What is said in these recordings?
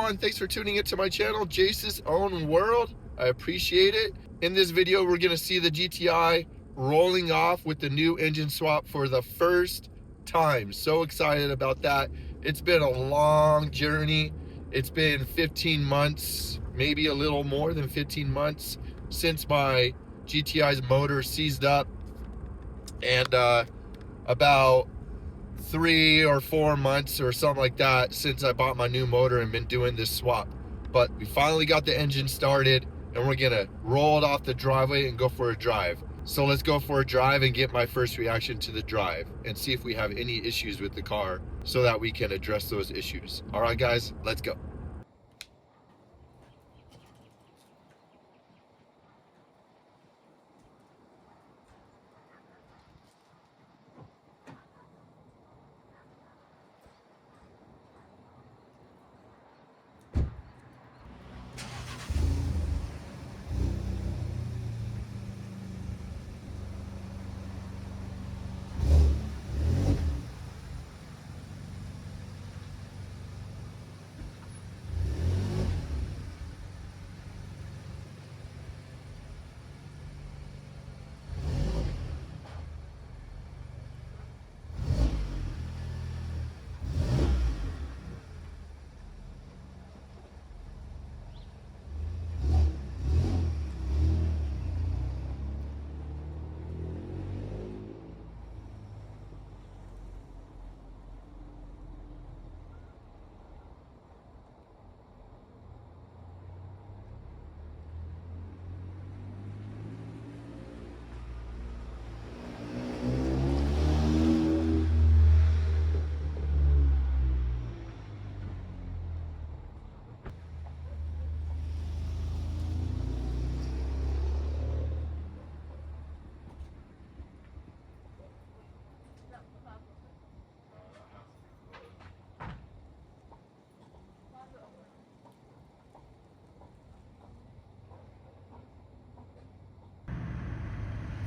everyone. Thanks for tuning into my channel, Jace's Own World. I appreciate it. In this video, we're going to see the GTI rolling off with the new engine swap for the first time. So excited about that. It's been a long journey. It's been 15 months, maybe a little more than 15 months since my GTI's motor seized up, and about 3 or 4 months or something like that since I bought my new motor and been doing this swap. But we finally got the engine started, and we're gonna roll it off the driveway and go for a drive. So let's go for a drive and get my first reaction to the drive and see if we have any issues with the car so that we can address those issues. All right, guys, let's go.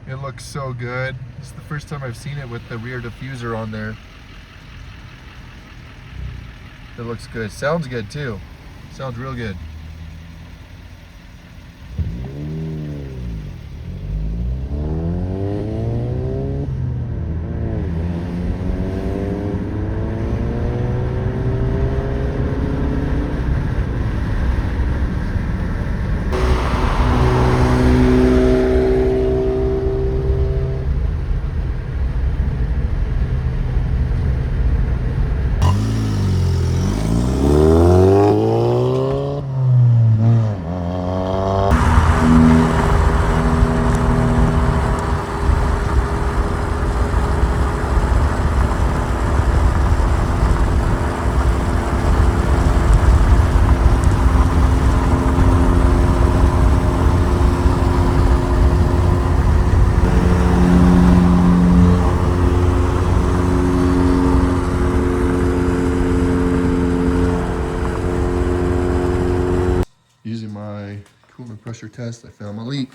It looks so good. It's the first time I've seen it with the rear diffuser on there. It looks good. Sounds good too. Sounds real good. Using my coolant pressure test, I found my leak.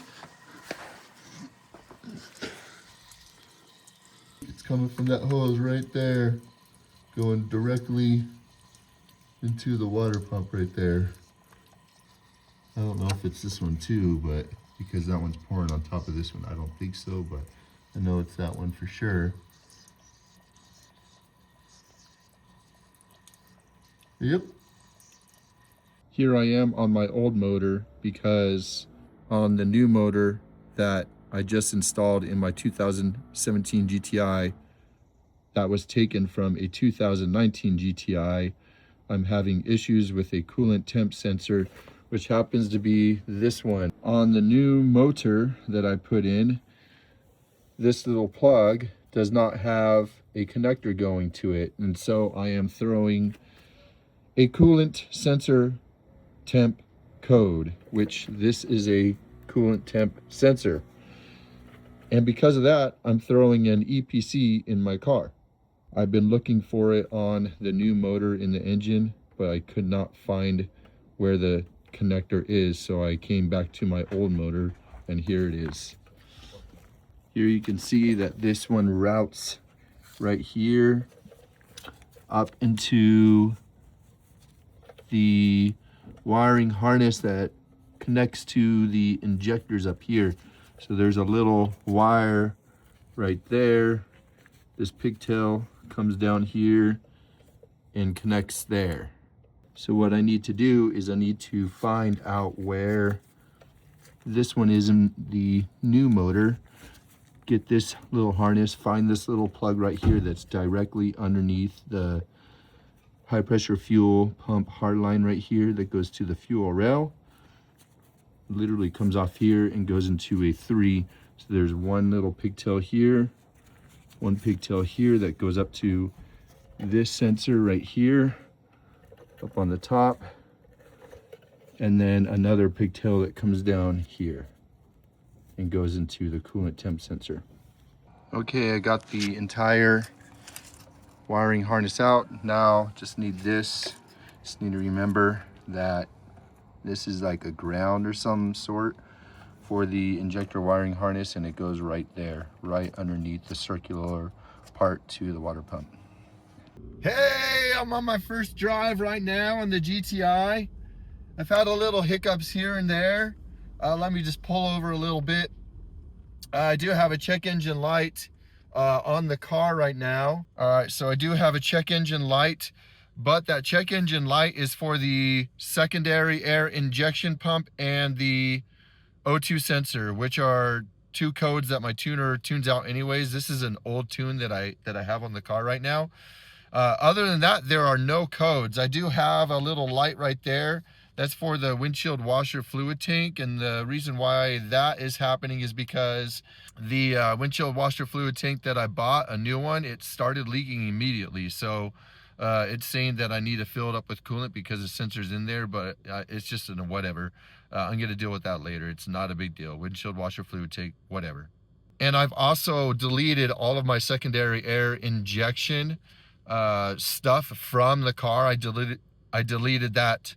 It's coming from that hose right there, going directly into the water pump right there. I don't know if it's this one too, but because that one's pouring on top of this one, I don't think so, but I know it's that one for sure. Yep. Here I am on my old motor, because on the new motor that I just installed in my 2017 GTI that was taken from a 2019 GTI, I'm having issues with a coolant temp sensor, which happens to be this one. On the new motor that I put in, this little plug does not have a connector going to it, and so I am throwing a coolant sensor temp code, which this is a coolant temp sensor, and because of that, I'm throwing an EPC in my car. I've been looking for it on the new motor in the engine, but I could not find where the connector is, so I came back to my old motor, and here it is. Here you can see that this one routes right here up into the wiring harness that connects to the injectors up here. So there's a little wire right there. This pigtail comes down here and connects there. So what I need to do is I need to find out where this one is in the new motor, get this little harness, find this little plug right here that's directly underneath the high pressure fuel pump hard line right here that goes to the fuel rail. Literally comes off here and goes into a 3. So there's one little pigtail here, one pigtail here that goes up to this sensor right here up on the top, and then another pigtail that comes down here and goes into the coolant temp sensor. Okay, I got the entire wiring harness out. Now just need this. Just need to remember that this is like a ground or some sort for the injector wiring harness, and it goes right there, right underneath the circular part to the water pump. Hey, I'm on my first drive right now on the GTI. I've had a little hiccups here and there. Let me just pull over a little bit. I do have a check engine light on the car right now. All right, so I do have a check engine light, but that check engine light is for the secondary air injection pump and the O2 sensor, which are 2 codes that my tuner tunes out anyways. This is an old tune that I have on the car right now. Other than that, there are no codes. I do have a little light right there. That's for the windshield washer fluid tank, and the reason why that is happening is because the windshield washer fluid tank that I bought, a new one, it started leaking immediately. So it's saying that I need to fill it up with coolant because the sensor's in there, but it's just in a whatever. I'm going to deal with that later. It's not a big deal. Windshield washer fluid tank, whatever. And I've also deleted all of my secondary air injection stuff from the car. I deleted that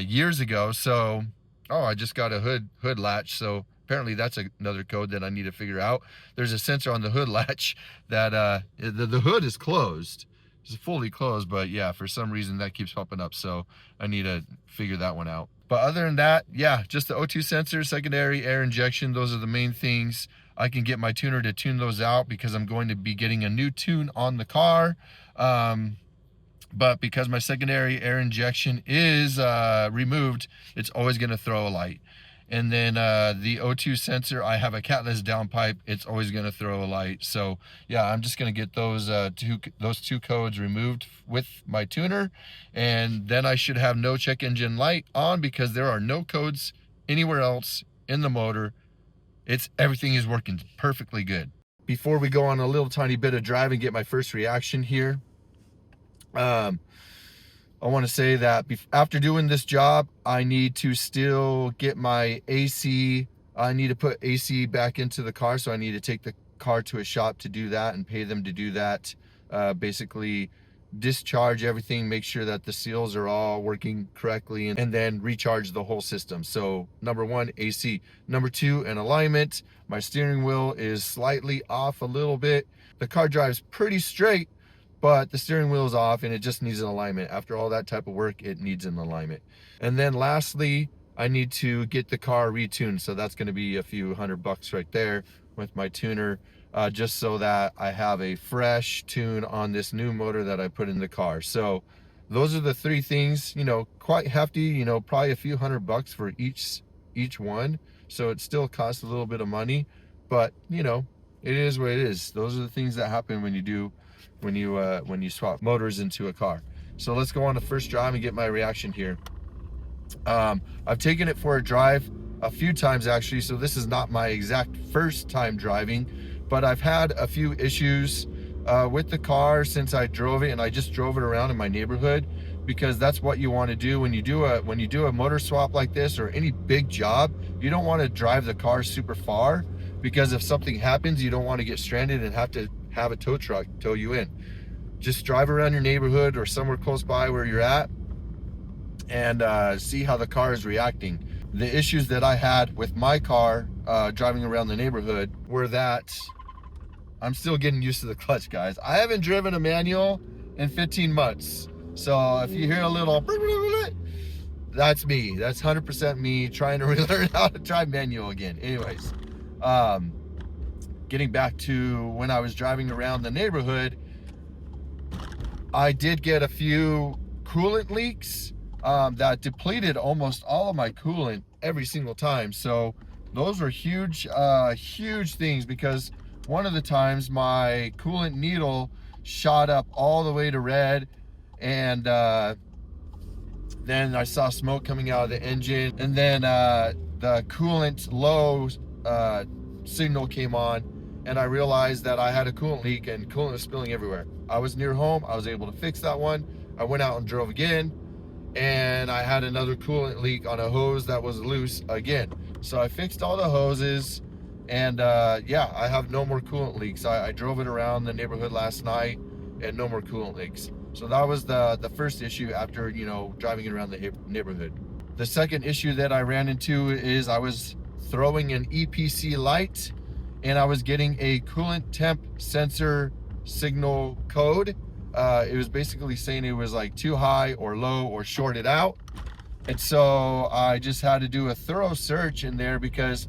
years ago. So I just got a hood latch, so apparently that's another code that I need to figure out. There's a sensor on the hood latch that the hood is closed. It's fully closed, but yeah, for some reason that keeps popping up, so I need to figure that one out. But other than that, yeah, just the O2 sensor, secondary air injection, those are the main things. I can get my tuner to tune those out because I'm going to be getting a new tune on the car. But because my secondary air injection is removed, it's always going to throw a light. And then the O2 sensor, I have a catless downpipe. It's always going to throw a light. So yeah, I'm just going to get those two codes removed with my tuner, and then I should have no check engine light on because there are no codes anywhere else in the motor. Everything is working perfectly good. Before we go on a little tiny bit of drive and get my first reaction here, I want to say that after doing this job, I need to still get my AC. I need to put AC back into the car, so I need to take the car to a shop to do that and pay them to do that. Basically discharge everything, make sure that the seals are all working correctly, and then recharge the whole system. So number 1, AC. Number 2, an alignment. My steering wheel is slightly off a little bit. The car drives pretty straight, but the steering wheel is off and it just needs an alignment. After all that type of work, it needs an alignment. And then lastly, I need to get the car retuned. So that's going to be a few $100 right there with my tuner, just so that I have a fresh tune on this new motor that I put in the car. So those are the 3 things, quite hefty, probably a few $100 for each one. So it still costs a little bit of money, but it is what it is. Those are the things that happen when you swap motors into a car. So let's go on the first drive and get my reaction here. I've taken it for a drive a few times actually, so this is not my exact first time driving, but I've had a few issues with the car since I drove it, and I just drove it around in my neighborhood, because that's what you want to do when you do a motor swap like this or any big job. You don't want to drive the car super far, because if something happens, you don't want to get stranded and have to have a tow truck tow you in. Just drive around your neighborhood or somewhere close by where you're at and see how the car is reacting. The issues that I had with my car driving around the neighborhood were that I'm still getting used to the clutch, guys. I haven't driven a manual in 15 months. So if you hear a little, that's me. That's 100% me trying to relearn how to drive manual again. Anyways, getting back to when I was driving around the neighborhood, I did get a few coolant leaks that depleted almost all of my coolant every single time. So those were huge, huge things, because one of the times my coolant needle shot up all the way to red, and then I saw smoke coming out of the engine, and then the coolant low signal came on, and I realized that I had a coolant leak and coolant was spilling everywhere. I was near home. I was able to fix that one. I went out and drove again, and I had another coolant leak on a hose that was loose again. So I fixed all the hoses, and yeah, I have no more coolant leaks. I drove it around the neighborhood last night, and no more coolant leaks. So that was the first issue after, you know, driving it around the neighborhood. The second issue that I ran into is I was throwing an EPC light, and I was getting a coolant temp sensor signal code. It was basically saying it was like too high or low or shorted out. And so I just had to do a thorough search in there, because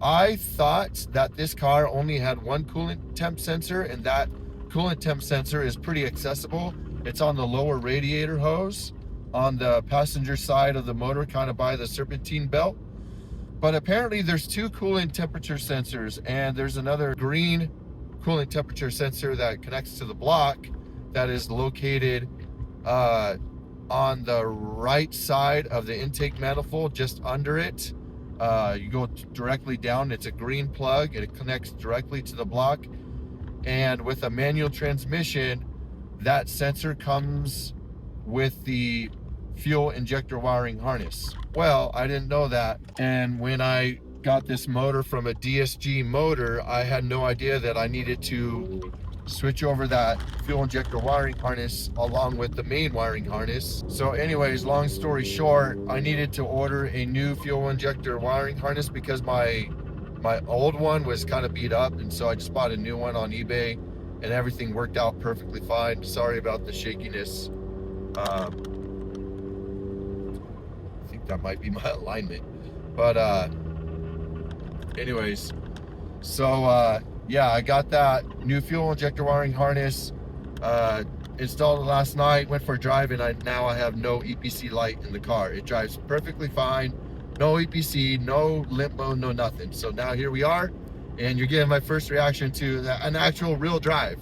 I thought that this car only had one coolant temp sensor, and that coolant temp sensor is pretty accessible. It's on the lower radiator hose on the passenger side of the motor, kind of by the serpentine belt. But apparently there's two coolant temperature sensors, and there's another green coolant temperature sensor that connects to the block that is located on the right side of the intake manifold, just under it. You go directly down, it's a green plug, and it connects directly to the block. And with a manual transmission, that sensor comes with the fuel injector wiring harness. Well, I didn't know that. And when I got this motor from a DSG motor, I had no idea that I needed to switch over that fuel injector wiring harness along with the main wiring harness. So anyways, long story short, I needed to order a new fuel injector wiring harness because my old one was kind of beat up, and so I just bought a new one on eBay, and everything worked out perfectly fine. Sorry about the shakiness. I think that might be my alignment, but anyways, so yeah, I got that new fuel injector wiring harness, installed it last night, went for a drive, and now I have no EPC light in the car. It drives perfectly fine. No EPC, no limp mode, no nothing. So now here we are, and you're getting my first reaction to an actual real drive.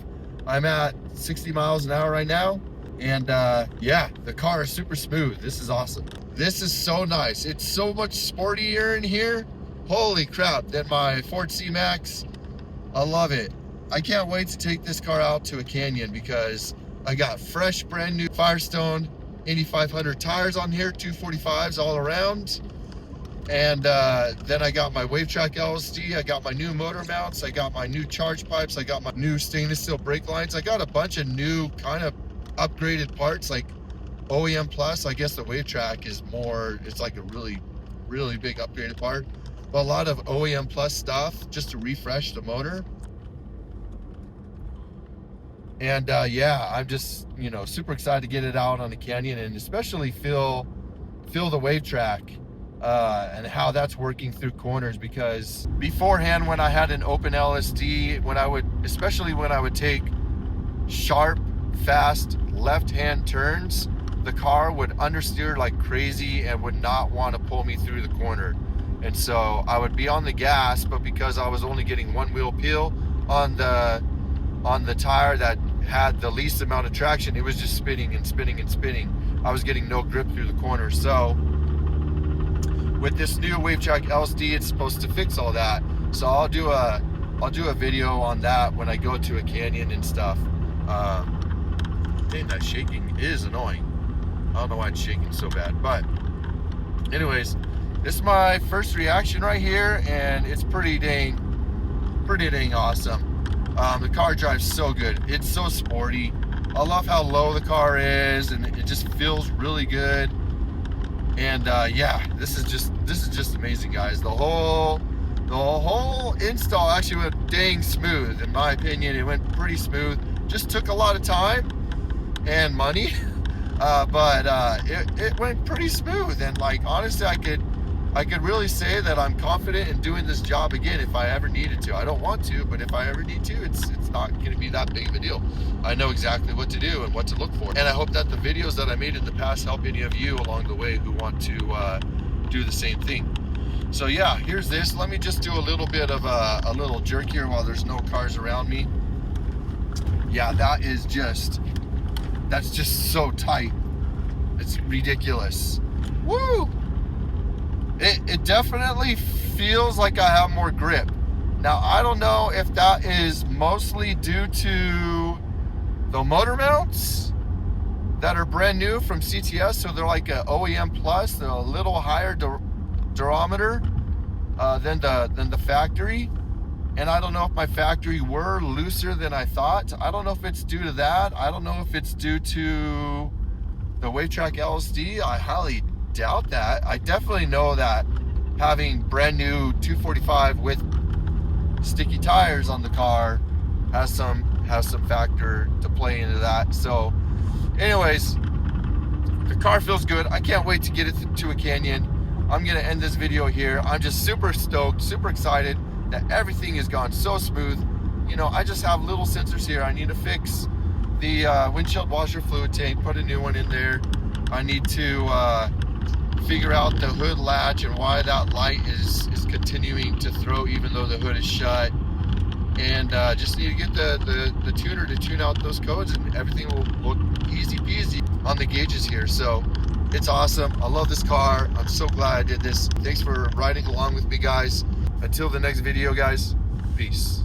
I'm at 60 miles an hour right now, and yeah, the car is super smooth. This is awesome. This is so nice. It's so much sportier in here. Holy crap, than my Ford C-Max. I love it. I can't wait to take this car out to a canyon, because I got fresh, brand new Firestone Indy 500 tires on here, 245s all around. And then I got my WaveTrack LSD, I got my new motor mounts, I got my new charge pipes, I got my new stainless steel brake lines. I got a bunch of new kind of upgraded parts, like OEM Plus. I guess the WaveTrack is more, it's like a really, really big upgraded part. But a lot of OEM Plus stuff just to refresh the motor. And yeah, I'm just, you know, super excited to get it out on the canyon, and especially feel the WaveTrack. And how that's working through corners, because beforehand, when I had an open LSD, especially when I would take sharp, fast left-hand turns, the car would understeer like crazy and would not want to pull me through the corner. And so I would be on the gas, but because I was only getting one wheel peel on the tire that had the least amount of traction, it was just spinning and spinning and spinning. I was getting no grip through the corner. So with this new WaveTrack LSD, it's supposed to fix all that. So I'll do a video on that when I go to a canyon and stuff. Dang, that shaking is annoying. I don't know why it's shaking so bad, but anyways, this is my first reaction right here, and it's pretty dang awesome. The car drives so good. It's so sporty. I love how low the car is, and it just feels really good. And yeah, this is just amazing, guys. The whole install actually went dang smooth. In my opinion, it went pretty smooth. Just took a lot of time and money, It went pretty smooth, and like honestly, I could really say that I'm confident in doing this job again if I ever needed to. I don't want to, but if I ever need to, it's not going to be that big of a deal. I know exactly what to do and what to look for, and I hope that the videos that I made in the past help any of you along the way who want to do the same thing. So yeah, here's this. Let me just do a little bit of a little jerk here while there's no cars around me. Yeah, that's just so tight. It's ridiculous. Woo! It definitely feels like I have more grip. Now, I don't know if that is mostly due to the motor mounts that are brand new from CTS, so they're like a OEM plus. They're a little higher durometer than the factory. And I don't know if my factory were looser than I thought. I don't know if it's due to that. I don't know if it's due to the WaveTrack LSD. I highly doubt that. I definitely know that having brand new 245 with sticky tires on the car has some factor to play into that. So anyways, the car feels good. I can't wait to get it to a canyon. I'm gonna end this video here. I'm just super stoked, super excited that everything has gone so smooth. You know, I just have little sensors here. I need to fix the windshield washer fluid tank, put a new one in there. I need to figure out the hood latch and why that light is continuing to throw even though the hood is shut. And just need to get the tuner to tune out those codes, and everything will look easy peasy on the gauges here. So it's awesome. I love this car. I'm so glad I did this. Thanks for riding along with me, guys. Until the next video, guys, peace.